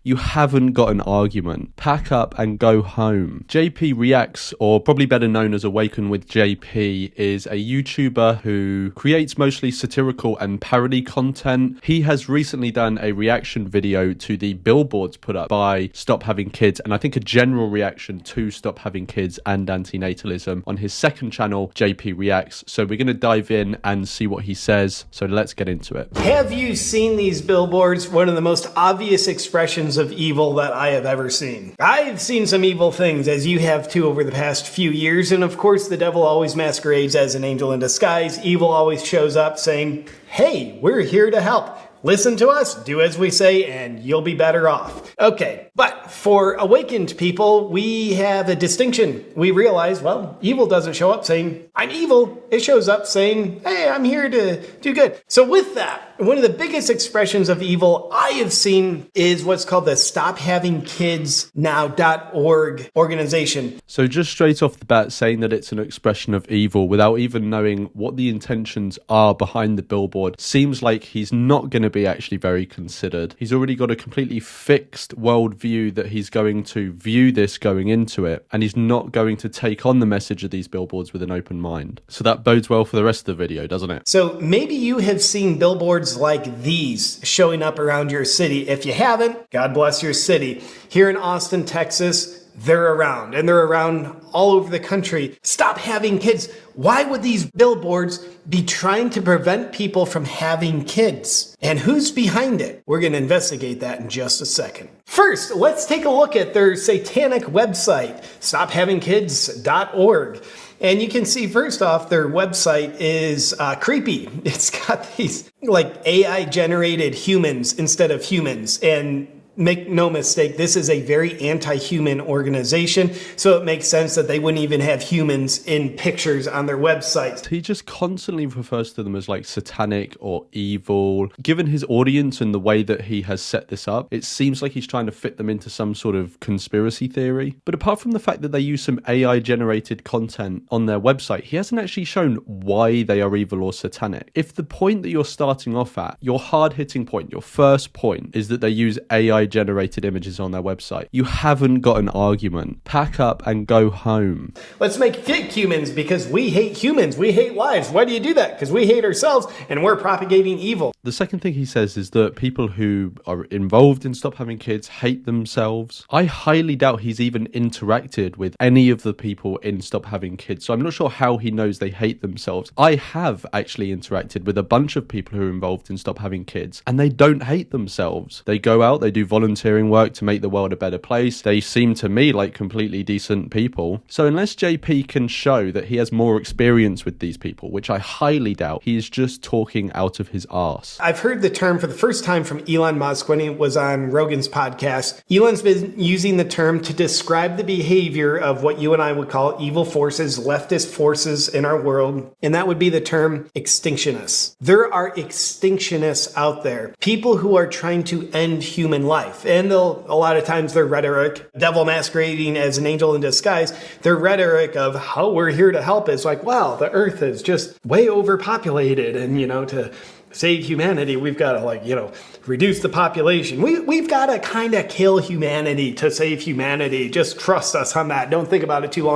You haven't got an argument. Pack up and go home. JP Reacts, or probably better known as AwakenWithJP, is a YouTuber who creates mostly satirical and parody content. He has recently done a reaction video to the billboards put up by Stop Having Kids, and I think a general reaction to Stop Having Kids and antinatalism on his second channel, JP Reacts. So we're going to dive in and see what he says. So let's get into it. Have you seen these billboards? One of the most obvious expressions of evil that I have ever seen. I've seen some evil things, as you have too, over the past few years, and of course the devil always masquerades as an angel in disguise. Evil always shows up saying, hey, we're here to help. Listen to us, do as we say, and you'll be better off. Okay, but for awakened people, we have a distinction. We realize, well, evil doesn't show up saying, I'm evil. It shows up saying, hey, I'm here to do good. So with that, one of the biggest expressions of evil I have seen is what's called the Stop Having Kids Now.org organization. So just straight off the bat, saying that it's an expression of evil without even knowing what the intentions are behind the billboard seems like he's not going to be actually very considered. He's already got a completely fixed worldview that he's going to view this going into it, and he's not going to take on the message of these billboards with an open mind. So that bodes well for the rest of the video, doesn't it? So maybe you have seen billboards like these showing up around your city. If you haven't, God bless your city. Here in Austin, Texas, they're around, and they're around all over the country. Stop having kids. Why would these billboards be trying to prevent people from having kids? And who's behind it? We're going to investigate that in just a second. First, let's take a look at their satanic website, stophavingkids.org. And you can see, first off, their website is creepy. It's got these like AI generated humans instead of humans. And make no mistake, this is a very anti-human organization, so it makes sense that they wouldn't even have humans in pictures on their website. He just constantly refers to them as like satanic or evil. Given his audience and the way that he has set this up, it seems like he's trying to fit them into some sort of conspiracy theory. But apart from the fact that they use some AI generated content on their website, he hasn't actually shown why they are evil or satanic. If the point that you're starting off at, your hard-hitting point, your first point, is that they use AI generated images on their website, you haven't got an argument. Pack up and go home. Let's make fake humans because we hate humans. We hate lives. Why do you do that? Because we hate ourselves and we're propagating evil. The second thing he says is that people who are involved in Stop Having Kids hate themselves. I highly doubt he's even interacted with any of the people in Stop Having Kids, so I'm not sure how he knows they hate themselves. I have actually interacted with a bunch of people who are involved in Stop Having Kids, and they don't hate themselves. They go out, they do volunteering work to make the world a better place. They seem to me like completely decent people. So unless JP can show that he has more experience with these people, which I highly doubt, he is just talking out of his arse. I've heard the term for the first time from Elon Musk when he was on Rogan's podcast. Elon's been using the term to describe the behavior of what you and I would call evil forces, leftist forces in our world, and that would be the term extinctionists. There are extinctionists out there, people who are trying to end human life. And a lot of times their rhetoric, devil masquerading as an angel in disguise, their rhetoric of how we're here to help is like, wow, the earth is just way overpopulated. And, to save humanity, we've got to reduce the population. We've got to kind of kill humanity to save humanity. Just trust us on that. Don't think about it too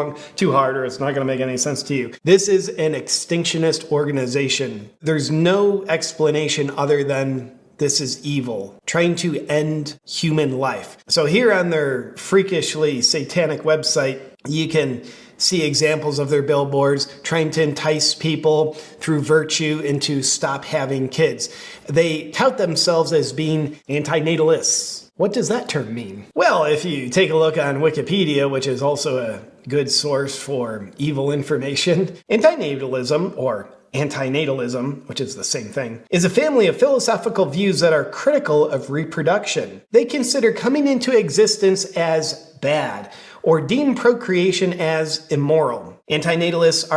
hard, or it's not going to make any sense to you. This is an extinctionist organization. There's no explanation other than this is evil, trying to end human life. So here on their freakishly satanic website, you can see examples of their billboards trying to entice people through virtue into stop having kids. They tout themselves as being antinatalists. What does that term mean? Well, if you take a look on Wikipedia, which is also a good source for evil information, antinatalism, or Antinatalism, which is the same thing, is a family of philosophical views that are critical of reproduction. They consider coming into existence as bad, or deem procreation as immoral. Antinatalists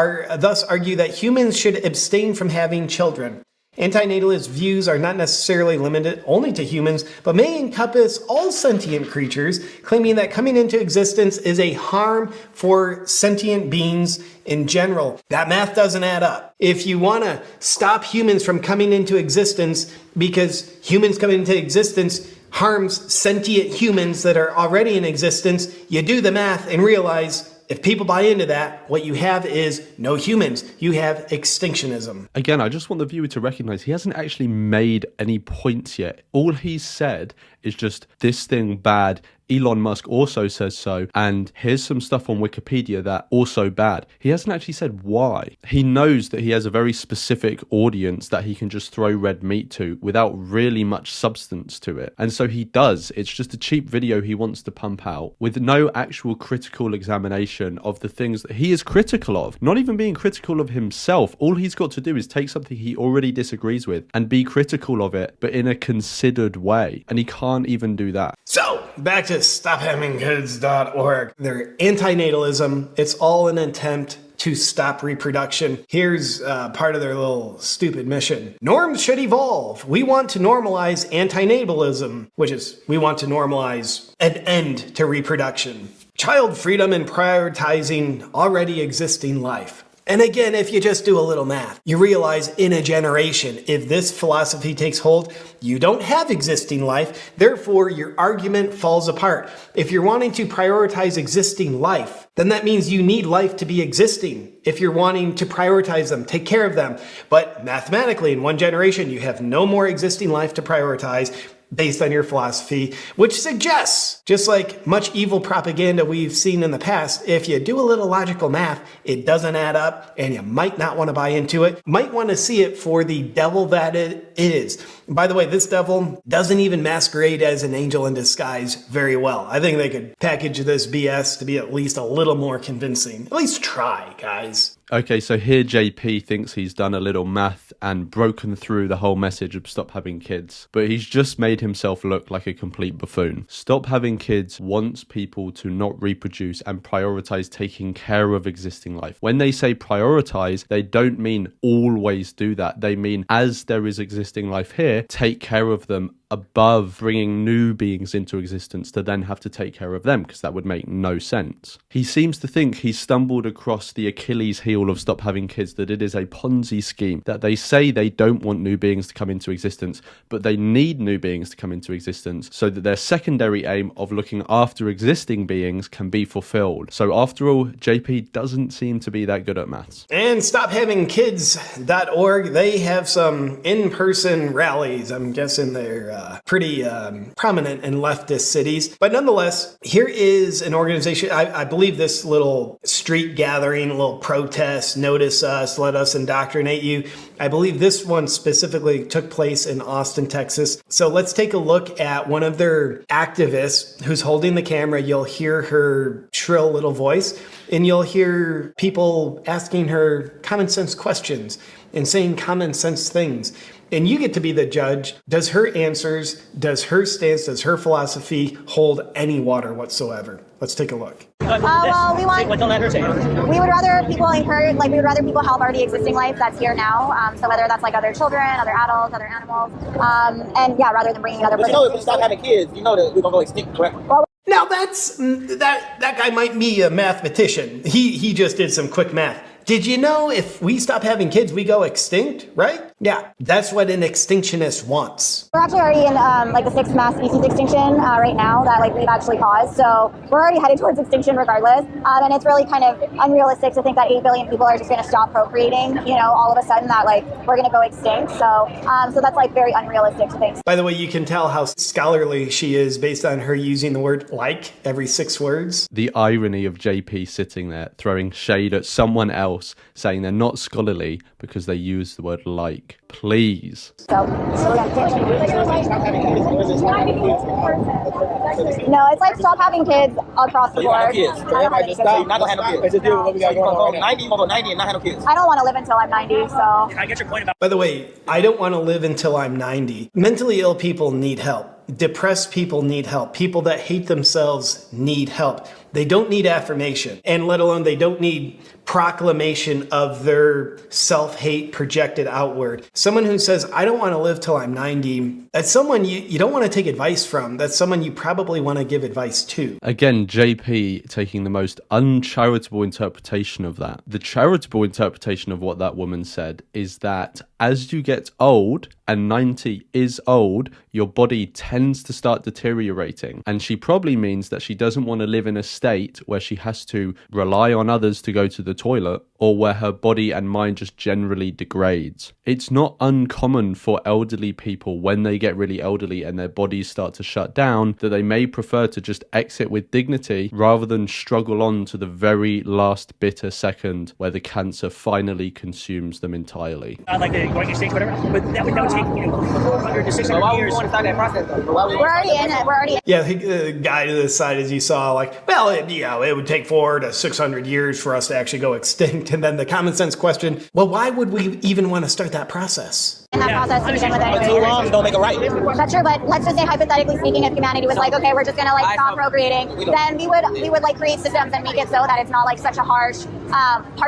thus argue that humans should abstain from having children. Antinatalist views are not necessarily limited only to humans, but may encompass all sentient creatures, claiming that coming into existence is a harm for sentient beings in general. That math doesn't add up. If you want to stop humans from coming into existence because humans coming into existence harms sentient humans that are already in existence, you do the math and realize if people buy into that, what you have is no humans. You have extinctionism. Again, I just want the viewer to recognize he hasn't actually made any points yet. All he's said is just this thing bad. Elon Musk also says so, and here's some stuff on Wikipedia that also bad. He hasn't actually said why. He knows that he has a very specific audience that he can just throw red meat to without really much substance to it. And so he does. It's just a cheap video he wants to pump out with no actual critical examination of the things that he is critical of. Not even being critical of himself. All he's got to do is take something he already disagrees with and be critical of it, but in a considered way. And he can't even do that. So, back to stophavingkids.org. Their antinatalism, it's all an attempt to stop reproduction. Here's part of their little stupid mission. Norms should evolve. We want to normalize antinatalism, which is we want to normalize an end to reproduction. Child freedom and prioritizing already existing life. And again, if you just do a little math, you realize in a generation, if this philosophy takes hold, you don't have existing life. Therefore, your argument falls apart. If you're wanting to prioritize existing life, then that means you need life to be existing. If you're wanting to prioritize them, take care of them. But mathematically, in one generation, you have no more existing life to prioritize based on your philosophy, which suggests, just like much evil propaganda we've seen in the past, if you do a little logical math, it doesn't add up and you might not want to buy into it. Might want to see it for the devil that it is. By the way, this devil doesn't even masquerade as an angel in disguise very well. I think they could package this BS to be at least a little more convincing. At least try, guys. Okay, so here JP thinks he's done a little math and broken through the whole message of stop having kids, but he's just made himself look like a complete buffoon. Stop having kids wants people to not reproduce and prioritize taking care of existing life. When they say prioritize, they don't mean always do that. They mean as there is existing life here, take care of them above bringing new beings into existence to then have to take care of them, because that would make no sense. He seems to think he's stumbled across the Achilles heel of stop having kids, that it is a Ponzi scheme, that they say they don't want new beings to come into existence, but they need new beings to come into existence so that their secondary aim of looking after existing beings can be fulfilled. So after all, JP doesn't seem to be that good at maths. And stophavingkids.org, they have some in-person rallies. I'm guessing they're pretty prominent in leftist cities. But nonetheless, here is an organization. I believe this little street gathering, little protest, notice us, let us indoctrinate you. I believe this one specifically took place in Austin, Texas. So let's take a look at one of their activists who's holding the camera. You'll hear her shrill little voice, and you'll hear people asking her common sense questions and saying common sense things. And you get to be the judge. Does her answers, does her stance, does her philosophy hold any water whatsoever? Let's take a look. Well, we would rather people encourage, we would rather people help already existing life that's here now. So whether that's like other children, other adults, other animals, and yeah, rather than bringing another person. You know, if we stop having kids, you know that we're gonna go extinct, correct? Well, now that guy might be a mathematician. He just did some quick math. Did you know if we stop having kids, we go extinct, right? Yeah, that's what an extinctionist wants. we're actually already in the sixth mass species extinction right now that we've actually caused. So we're already headed towards extinction regardless. And it's really kind of unrealistic to think that 8 billion people are just going to stop procreating, all of a sudden that we're going to go extinct. So that's very unrealistic to think. By the way, you can tell how scholarly she is based on her using the word like every 6 words. The irony of JP sitting there throwing shade at someone else, saying they're not scholarly because they use the word like. Please. No, it's like stop having kids across the board. You're not gonna handle kids. It's a deal with what we got going on. 90, 90 and not handle kids. I don't want to live until I'm 90, so. Can I get your point about? By the way, I don't want to live until I'm 90. Mentally ill people need help. Depressed people need help. People that hate themselves need help. They don't need affirmation, and let alone they don't need proclamation of their self-hate projected outward. Someone who says, I don't want to live till I'm 90, that's someone you don't want to take advice from. That's someone you probably want to give advice to. Again, JP taking the most uncharitable interpretation of that. The charitable interpretation of what that woman said is that as you get old, and 90 is old, your body tends to start deteriorating. And she probably means that she doesn't want to live in a state where she has to rely on others to go to the toilet, or where her body and mind just generally degrades. It's not uncommon for elderly people, when they get really elderly and their bodies start to shut down, that they may prefer to just exit with dignity rather than struggle on to the very last bitter second where the cancer finally consumes them entirely. Like the going extinct, whatever, but that would take 400 to 600 years. want to start that process though? We're already in it. We're already. Yeah, the guy to the side, as you saw, like, well, it would take 400 to 600 years for us to actually go extinct. And then the common sense question, well, why would we even want to start that process? In that process to begin with But anyway. two wrongs don't make a right. That's true, but let's just say hypothetically speaking, if humanity was like, okay, we're just gonna like stop procreating, then we would like create systems and make it so that it's not like such a harsh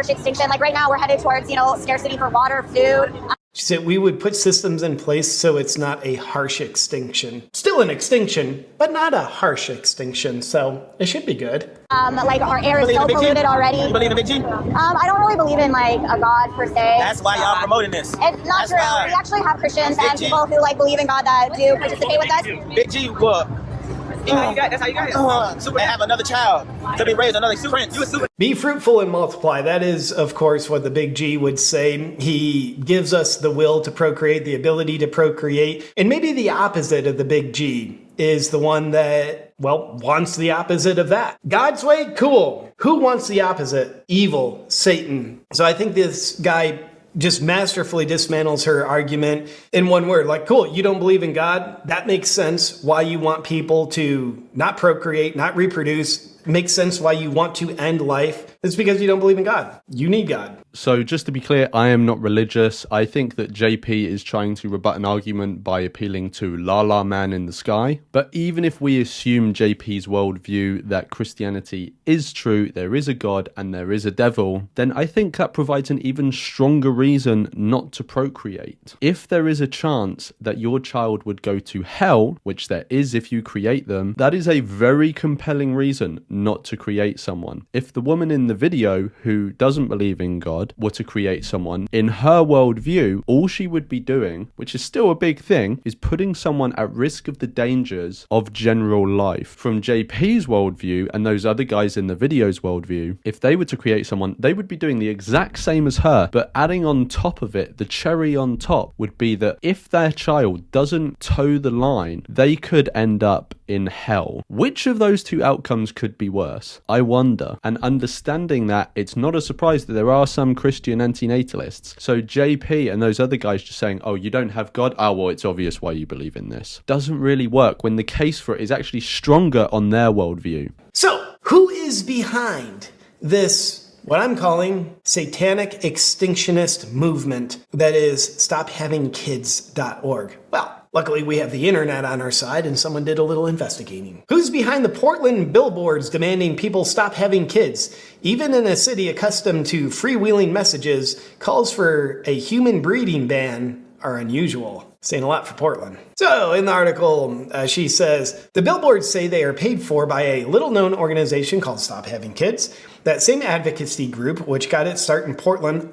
extinction. Like right now, we're headed towards scarcity for water, food. She said we would put systems in place so it's not a harsh extinction. Still an extinction, but not a harsh extinction. So it should be good. Like our air is Believe so in Big G? polluted already. You believe in Big G? I don't really believe in like a God per se. That's why y'all promoting this. It's not That's true. why. We actually have Christians Big and G. people who like believe in God that do participate with us. Big G, what? That's how you got it. Super have another child to be raised another prince. You a super. Be fruitful and multiply. That is, of course, what the big G would say. He gives us the will to procreate, the ability to procreate. And maybe the opposite of the big G is the one that, well, wants the opposite of that. God's way, cool. Who wants the opposite? Evil, Satan. So I think this guy just masterfully dismantles her argument in one word. Like, cool, you don't believe in God? That makes sense why you want people to not procreate, not reproduce. Makes sense why you want to end life. It's because you don't believe in God. You need God. So just to be clear, I am not religious. I think that JP is trying to rebut an argument by appealing to La La Man in the sky. But even if we assume JP's worldview that Christianity is true, there is a God and there is a devil, then I think that provides an even stronger reason not to procreate. If there is a chance that your child would go to hell, which there is if you create them, that is a very compelling reason not to create someone. If the woman in the video who doesn't believe in God were to create someone, in her worldview, all she would be doing, which is still a big thing, is putting someone at risk of the dangers of general life. From JP's worldview and those other guys in the video's worldview, if they were to create someone, they would be doing the exact same as her, but adding on top of it, the cherry on top would be that if their child doesn't toe the line, they could end up in hell. Which of those two outcomes could be worse? I wonder. And understanding that, it's not a surprise that there are some Christian antinatalists. So JP and those other guys just saying, oh, you don't have God? Oh, well, it's obvious why you believe in this. Doesn't really work when the case for it is actually stronger on their worldview. So, who is behind this, what I'm calling, satanic extinctionist movement that is stophavingkids.org? Well, luckily, we have the internet on our side, and someone did a little investigating. Who's behind the Portland billboards demanding people stop having kids? Even in a city accustomed to freewheeling messages, calls for a human breeding ban are unusual. Saying a lot for Portland. So, in the article, she says, the billboards say they are paid for by a little-known organization called Stop Having Kids. That same advocacy group, which got its start in Portland,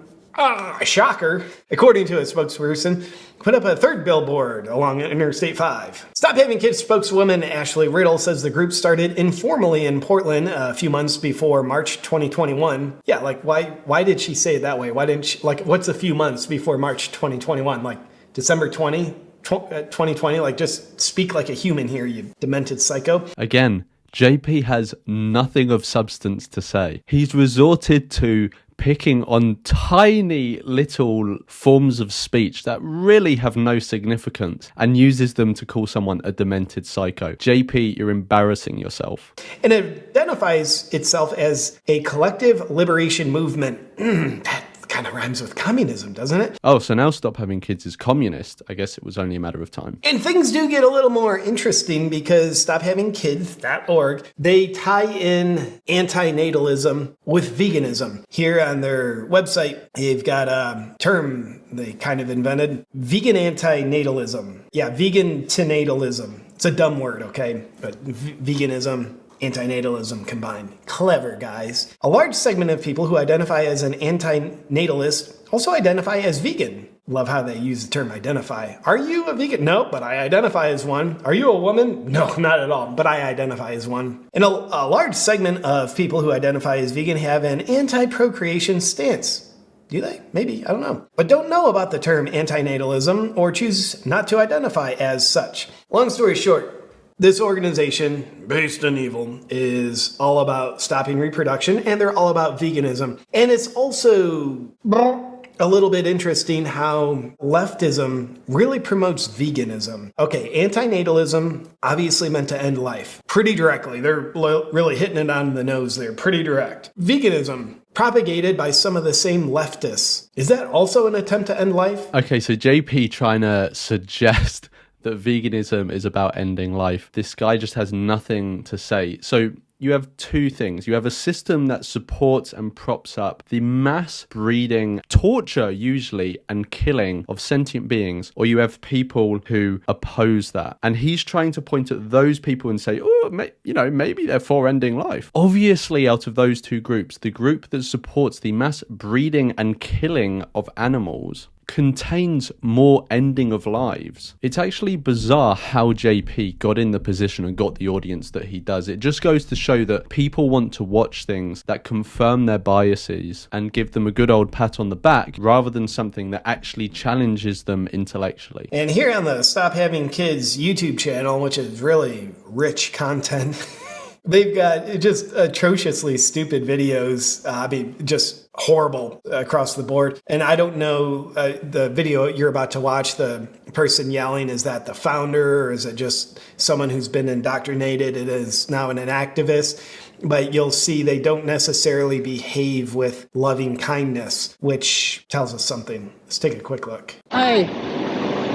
shocker, according to a spokesperson, put up a third billboard along Interstate 5. Stop Having Kids spokeswoman Ashley Riddle says the group started informally in Portland a few months before March 2021. Yeah, like why did she say it that way? Why didn't she, like, what's a few months before March 2021? Like December 2020? Like, just speak like a human here, you demented psycho. Again, JP has nothing of substance to say. He's resorted to picking on tiny little forms of speech that really have no significance and uses them to call someone a demented psycho. JP, you're embarrassing yourself. And it identifies itself as a collective liberation movement. That kind of rhymes with communism, doesn't it? Oh, so now Stop Having Kids is communist. I guess it was only a matter of time. And things do get a little more interesting because StopHavingKids.org, they tie in antinatalism with veganism. Here on their website, they've got a term they kind of invented, vegan antinatalism. Yeah, vegan tinatalism. It's a dumb word, okay? But veganism, antinatalism combined. Clever, guys. A large segment of people who identify as an antinatalist also identify as vegan. Love how they use the term identify. Are you a vegan? No, but I identify as one. Are you a woman? No, not at all, but I identify as one. And a large segment of people who identify as vegan have an anti-procreation stance. Do they? Maybe. I don't know. But don't know about the term antinatalism or choose not to identify as such. Long story short, this organization, based in evil, is all about stopping reproduction, and they're all about veganism. And it's also a little bit interesting how leftism really promotes veganism. Okay, antinatalism obviously meant to end life pretty directly. They're really hitting it on the nose there, pretty direct. Veganism, propagated by some of the same leftists. Is that also an attempt to end life? Okay, so JP trying to suggest that veganism is about ending life. This guy just has nothing to say. So you have two things. You have a system that supports and props up the mass breeding, torture usually, and killing of sentient beings, or you have people who oppose that. And he's trying to point at those people and say, oh, maybe they're for ending life. Obviously, out of those two groups, the group that supports the mass breeding and killing of animals contains more ending of lives. It's actually bizarre how JP got in the position and got the audience that he does. It just goes to show that people want to watch things that confirm their biases and give them a good old pat on the back rather than something that actually challenges them intellectually. And here on the Stop Having Kids YouTube channel, which is really rich content, they've got just atrociously stupid videos. Just horrible across the board. And I don't know the video you're about to watch, the person yelling, is that the founder or is it just someone who's been indoctrinated and is now an activist? But you'll see they don't necessarily behave with loving kindness, which tells us something. Let's take a quick look. Hi.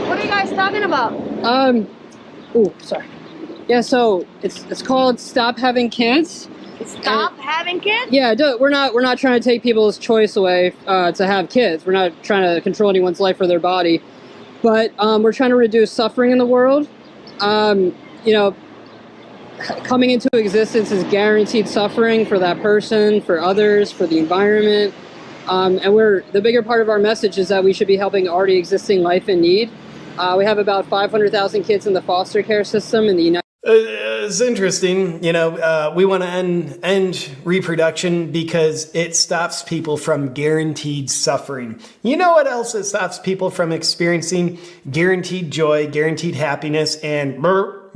What are you guys talking about? Sorry. Yeah, so it's called Stop Having Kids. Stop having kids? Yeah, we're not trying to take people's choice away to have kids. We're not trying to control anyone's life or their body, but we're trying to reduce suffering in the world. Coming into existence is guaranteed suffering for that person, for others, for the environment, and the bigger part of our message is that we should be helping already existing life in need. We have about 500,000 kids in the foster care system in the United States. It's interesting. We want to end reproduction because it stops people from guaranteed suffering. You know what else it stops people from experiencing? Guaranteed joy, guaranteed happiness, and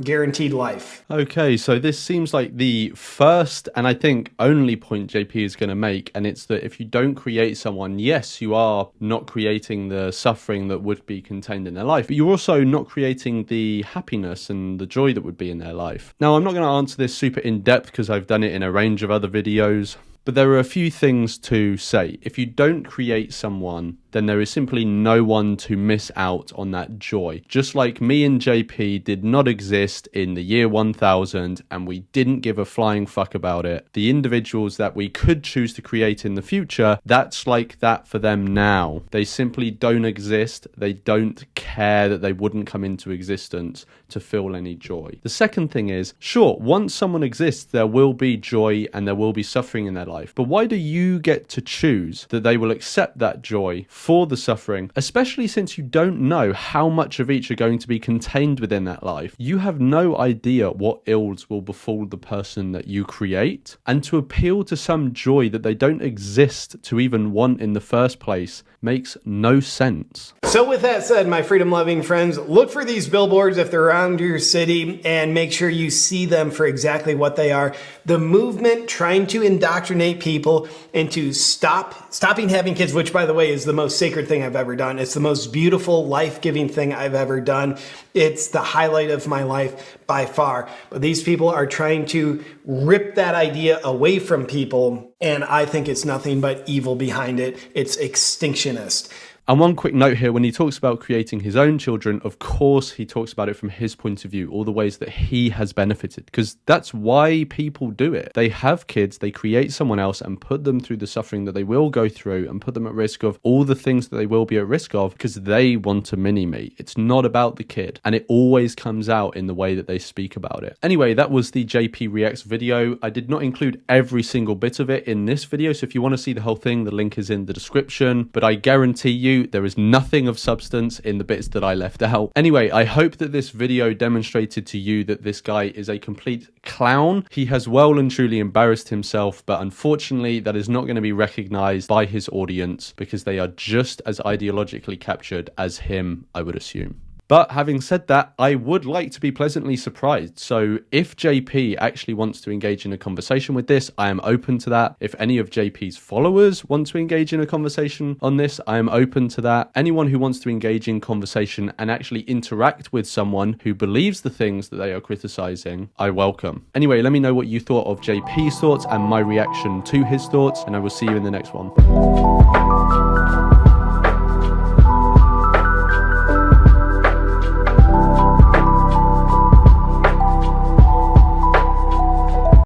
guaranteed life. Okay, so this seems like the first and I think only point JP is going to make, and it's that if you don't create someone, yes, you are not creating the suffering that would be contained in their life, but you're also not creating the happiness and the joy that would be in their life. Now, I'm not going to answer this super in depth because I've done it in a range of other videos, but there are a few things to say. If you don't create someone, then there is simply no one to miss out on that joy. Just like me and JP did not exist in the year 1000 and we didn't give a flying fuck about it, the individuals that we could choose to create in the future, that's like that for them now. They simply don't exist. They don't care that they wouldn't come into existence to feel any joy. The second thing is, sure, once someone exists, there will be joy and there will be suffering in their life. But why do you get to choose that they will accept that joy for the suffering, especially since you don't know how much of each are going to be contained within that life? You have no idea what ills will befall the person that you create, and to appeal to some joy that they don't exist to even want in the first place makes no sense. So with that said, my freedom-loving friends, look for these billboards if they're around your city and make sure you see them for exactly what they are. The movement trying to indoctrinate people into stopping having kids, which by the way is the most most sacred thing I've ever done. It's the most beautiful, life-giving thing I've ever done. It's the highlight of my life by far. But these people are trying to rip that idea away from people, and I think it's nothing but evil behind it. It's extinctionist. And one quick note here, when he talks about creating his own children, of course, he talks about it from his point of view, all the ways that he has benefited, because that's why people do it. They have kids, they create someone else and put them through the suffering that they will go through and put them at risk of all the things that they will be at risk of because they want a mini-me. It's not about the kid. And it always comes out in the way that they speak about it. Anyway, that was the JP Reacts video. I did not include every single bit of it in this video. So if you want to see the whole thing, the link is in the description. But I guarantee you, there is nothing of substance in the bits that I left out. Anyway, I hope that this video demonstrated to you that this guy is a complete clown. He has well and truly embarrassed himself, but unfortunately that is not going to be recognized by his audience because they are just as ideologically captured as him, I would assume. But having said that, I would like to be pleasantly surprised. So if JP actually wants to engage in a conversation with this, I am open to that. If any of JP's followers want to engage in a conversation on this, I am open to that. Anyone who wants to engage in conversation and actually interact with someone who believes the things that they are criticizing, I welcome. Anyway, let me know what you thought of JP's thoughts and my reaction to his thoughts, and I will see you in the next one.